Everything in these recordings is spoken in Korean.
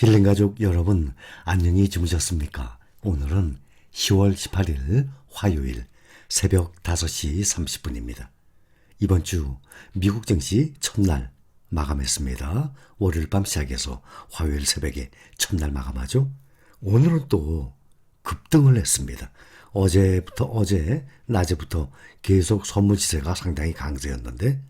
힐링가족 여러분, 안녕히 주무셨습니까? 오늘은 10월 18일 화요일 새벽 5시 30분입니다. 이번 주 미국 증시 첫날 마감했습니다. 월요일 밤 시작해서 화요일 새벽에 첫날 마감하죠. 오늘은 또 급등을 했습니다. 어제 낮에부터 계속 선물 시세가 상당히 강세였는데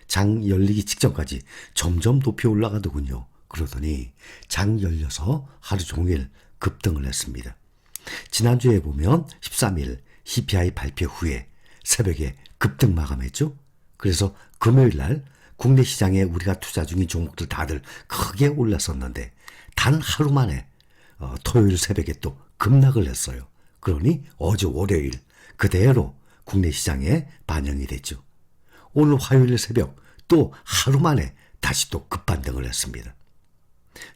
장 열리기 직전까지 점점 높이 올라가더군요. 그러더니 장 열려서 하루 종일 급등을 했습니다. 지난주에 보면 13일 CPI 발표 후에 새벽에 급등 마감했죠. 그래서 금요일 날 국내 시장에 우리가 투자 중인 종목들 다들 크게 올랐었는데 단 하루 만에 토요일 새벽에 또 급락을 했어요. 그러니 어제 월요일 그대로 국내 시장에 반영이 됐죠. 오늘 화요일 새벽 또 하루 만에 다시 또 급반등을 했습니다.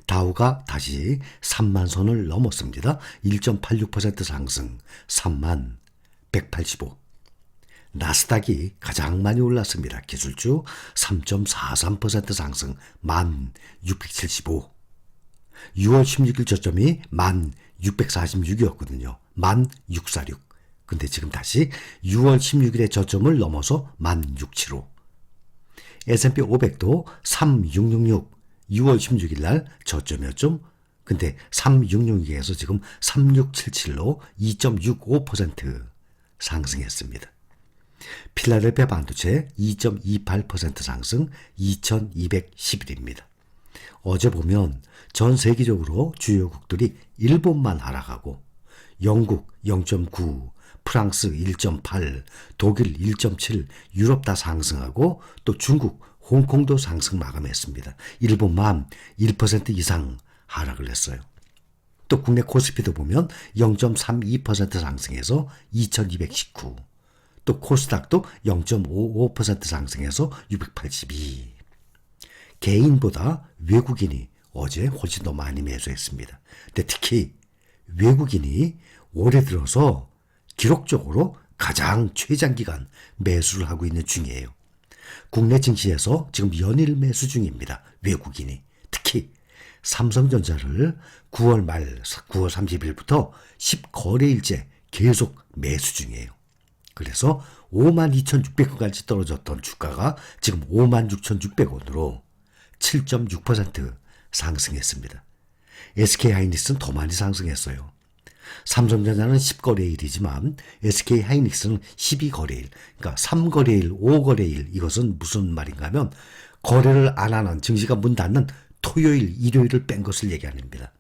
다우가 다시 3만 선을 넘었습니다. 1.86% 상승 3만 185. 나스닥이 가장 많이 올랐습니다. 기술주 3.43% 상승 1만 675. 6월 16일 저점이 1만 646이었거든요. 1만 646. 근데 지금 다시 6월 16일의 저점을 넘어서 1만 675. S&P 500도 3666. 6월 16일 날 저점이었죠. 근데 3666에서 지금 3677로 2.65% 상승했습니다. 필라델피아 반도체 2.28% 상승 2211입니다. 어제 보면 전 세계적으로 주요국들이 일본만 하락하고 영국 0.9, 프랑스 1.8, 독일 1.7, 유럽 다 상승하고 또 중국, 홍콩도 상승 마감했습니다. 일본만 1% 이상 하락을 했어요. 또 국내 코스피도 보면 0.32% 상승해서 2219. 또 코스닥도 0.55% 상승해서 682. 개인보다 외국인이 어제 훨씬 더 많이 매수했습니다. 근데 특히 외국인이 올해 들어서 기록적으로 가장 최장기간 매수를 하고 있는 중이에요. 국내 증시에서 지금 연일 매수 중입니다. 외국인이. 특히 삼성전자를 9월 30일부터 10거래일째 계속 매수 중이에요. 그래서 52,600원까지 떨어졌던 주가가 지금 56,600원으로 7.6% 상승했습니다. SK하이닉스는 더 많이 상승했어요. 삼성전자는 10거래일이지만 SK하이닉스는 12거래일, 그러니까 3거래일, 5거래일 이것은 무슨 말인가 하면 거래를 안 하는 증시가 문 닫는 토요일, 일요일을 뺀 것을 얘기합니다.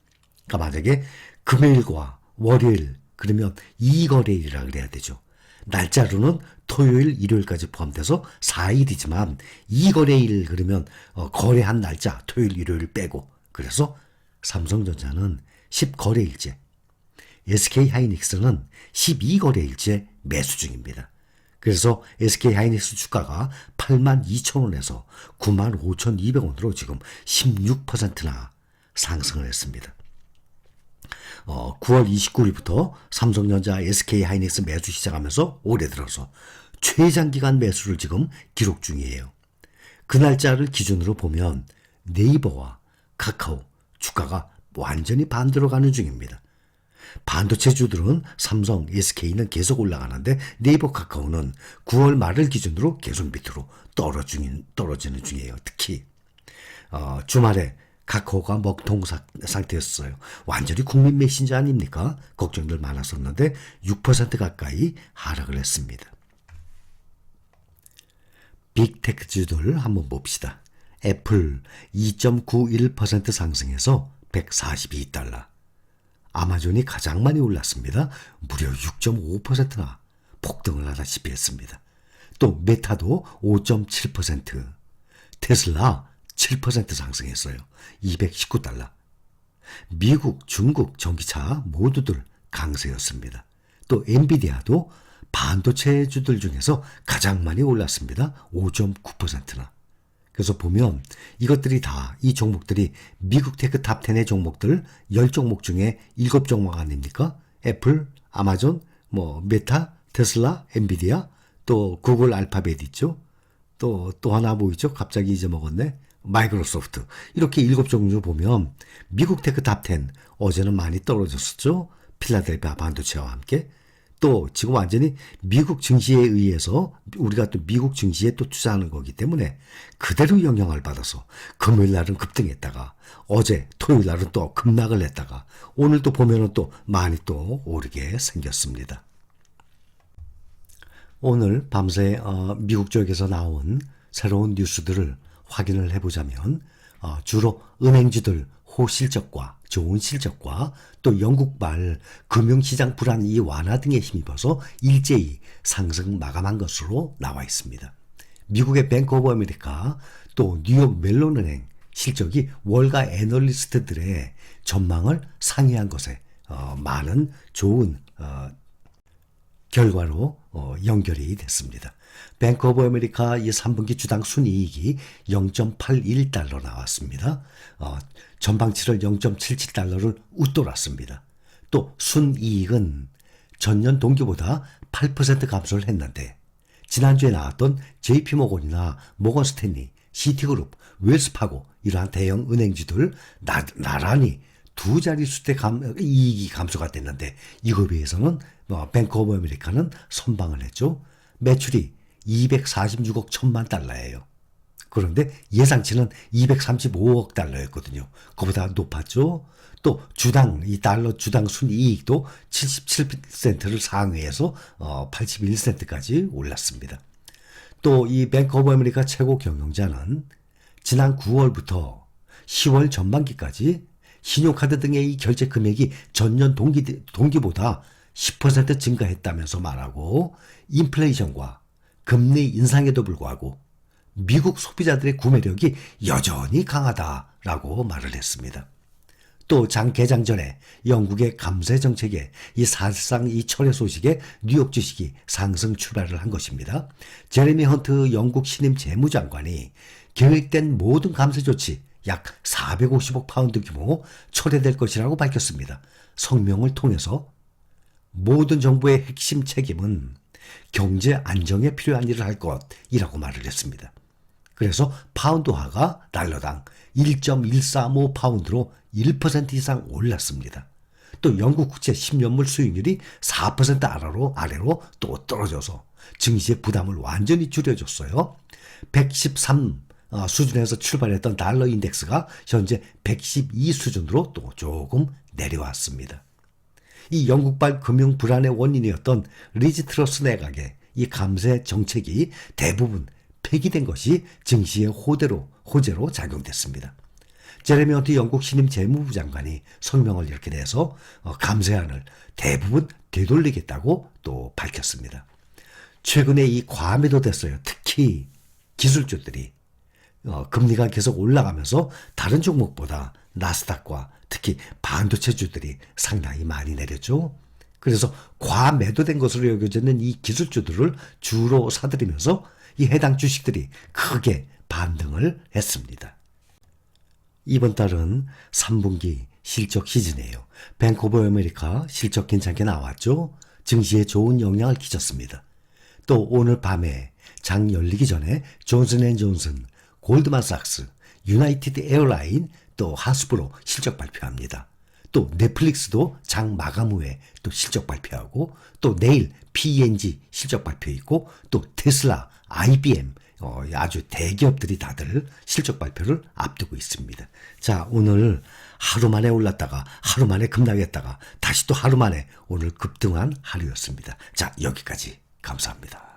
그러니까 만약에 금요일과 월요일 그러면 2거래일이라 그래야 되죠. 날짜로는 토요일, 일요일까지 포함돼서 4일이지만 2거래일 그러면 거래한 날짜 토요일, 일요일 빼고 그래서 삼성전자는 10거래일째 SK하이닉스는 12거래일째 매수 중입니다. 그래서 SK하이닉스 주가가 82,000원에서 95,200원으로 지금 16%나 상승을 했습니다. 9월 29일부터 삼성전자 SK하이닉스 매수 시작하면서 올해 들어서 최장기간 매수를 지금 기록 중이에요. 그 날짜를 기준으로 보면 네이버와 카카오 주가가 완전히 반대로 가는 중입니다. 반도체주들은 삼성, SK는 계속 올라가는데 네이버, 카카오는 9월 말을 기준으로 계속 밑으로 떨어지는 중이에요. 특히 주말에 카카오가 먹통 상태였어요. 완전히 국민 메신저 아닙니까? 걱정들 많았었는데 6% 가까이 하락을 했습니다. 빅테크주들 한번 봅시다. 애플 2.91% 상승해서 142달러. 아마존이 가장 많이 올랐습니다. 무려 6.5%나 폭등을 하다시피 했습니다. 또 메타도 5.7%, 테슬라 7% 상승했어요. 219달러. 미국, 중국 전기차 모두들 강세였습니다. 또 엔비디아도 반도체주들 중에서 가장 많이 올랐습니다. 5.9%나. 그래서 보면 이것들이 다 이 종목들이 미국 테크 탑 10의 종목들 10종목 중에 7종목 아닙니까? 애플, 아마존, 메타, 테슬라, 엔비디아, 또 구글 알파벳 있죠? 또 하나 뭐 있죠? 갑자기 잊어먹었네. 마이크로소프트 이렇게 7종류 보면 미국 테크 탑10 어제는 많이 떨어졌었죠. 필라델피아 반도체와 함께. 또 지금 완전히 미국 증시에 의해서 우리가 또 미국 증시에 또 투자하는 거기 때문에 그대로 영향을 받아서 금요일 날은 급등했다가 어제 토요일 날은 또 급락을 했다가 오늘 또 보면은 또 많이 또 오르게 생겼습니다. 오늘 밤새 미국 쪽에서 나온 새로운 뉴스들을 확인을 해보자면 주로 은행주들 호실적과 좋은 실적과 또 영국발 금융시장 불안 이 완화 등에 힘입어서 일제히 상승 마감한 것으로 나와 있습니다. 미국의 뱅크 오브 아메리카 또 뉴욕 멜론은행 실적이 월가 애널리스트들의 전망을 상회한 것에 많은 좋은 결과로 연결이 됐습니다. 뱅크 오브 아메리카 이 3분기 주당 순이익이 0.81달러 나왔습니다. 전방치를 0.77달러를 웃돌았습니다. 또 순이익은 전년 동기보다 8% 감소를 했는데 지난주에 나왔던 JP모건이나 모건스탠리, 시티그룹, 웰스파고 이러한 대형 은행주들 나란히 두 자릿수대 이익이 감소가 됐는데 이거에 비해서는 뱅크 오브 아메리카는 선방을 했죠. 매출이 246억 1천만 달러예요. 그런데 예상치는 235억 달러였거든요. 그보다 높았죠. 또 주당 이 달러 주당 순이익도 77센트를 상회해서 81센트까지 올랐습니다. 또 이 뱅크 오브 아메리카 최고 경영자는 지난 9월부터 10월 전반기까지 신용카드 등의 이 결제 금액이 전년 동기보다 10% 증가했다면서 말하고 인플레이션과 금리 인상에도 불구하고 미국 소비자들의 구매력이 여전히 강하다라고 말을 했습니다. 또 장 개장 전에 영국의 감세 정책에 이 사실상 이 철회 소식에 뉴욕 주식이 상승 출발을 한 것입니다. 제레미 헌트 영국 신임 재무장관이 계획된 모든 감세 조치 약 450억 파운드 규모 철회될 것이라고 밝혔습니다. 성명을 통해서 모든 정부의 핵심 책임은 경제 안정에 필요한 일을 할 것이라고 말을 했습니다. 그래서 파운드화가 달러당 1.135 파운드로 1% 이상 올랐습니다. 또 영국 국채 10년물 수익률이 4% 아래로 또 떨어져서 증시의 부담을 완전히 줄여줬어요. 113 수준에서 출발했던 달러 인덱스가 현재 112 수준으로 또 조금 내려왔습니다. 이 영국발 금융 불안의 원인이었던 리즈 트러스 내각의 이 감세 정책이 대부분 폐기된 것이 증시의 호재로 작용됐습니다. 제레미 헌트 영국 신임 재무부 장관이 성명을 이렇게 내서 감세안을 대부분 되돌리겠다고 또 밝혔습니다. 최근에 이 과매도 됐어요. 특히 기술주들이 금리가 계속 올라가면서 다른 종목보다 나스닥과 특히 반도체주들이 상당히 많이 내렸죠. 그래서 과매도된 것으로 여겨지는 이 기술주들을 주로 사들이면서 이 해당 주식들이 크게 반등을 했습니다. 이번 달은 3분기 실적 시즌이에요. 뱅크 오브 아메리카 실적 괜찮게 나왔죠. 증시에 좋은 영향을 끼쳤습니다. 또 오늘 밤에 장 열리기 전에 존슨앤존슨, 골드만삭스, 유나이티드 에어라인, 또 하스브로 실적 발표합니다. 또 넷플릭스도 장 마감 후에 또 실적 발표하고 또 내일 P&G 실적 발표 있고 또 테슬라, IBM 아주 대기업들이 다들 실적 발표를 앞두고 있습니다. 자, 오늘 하루 만에 올랐다가 하루 만에 급락했다가 다시 또 하루 만에 오늘 급등한 하루였습니다. 자, 여기까지 감사합니다.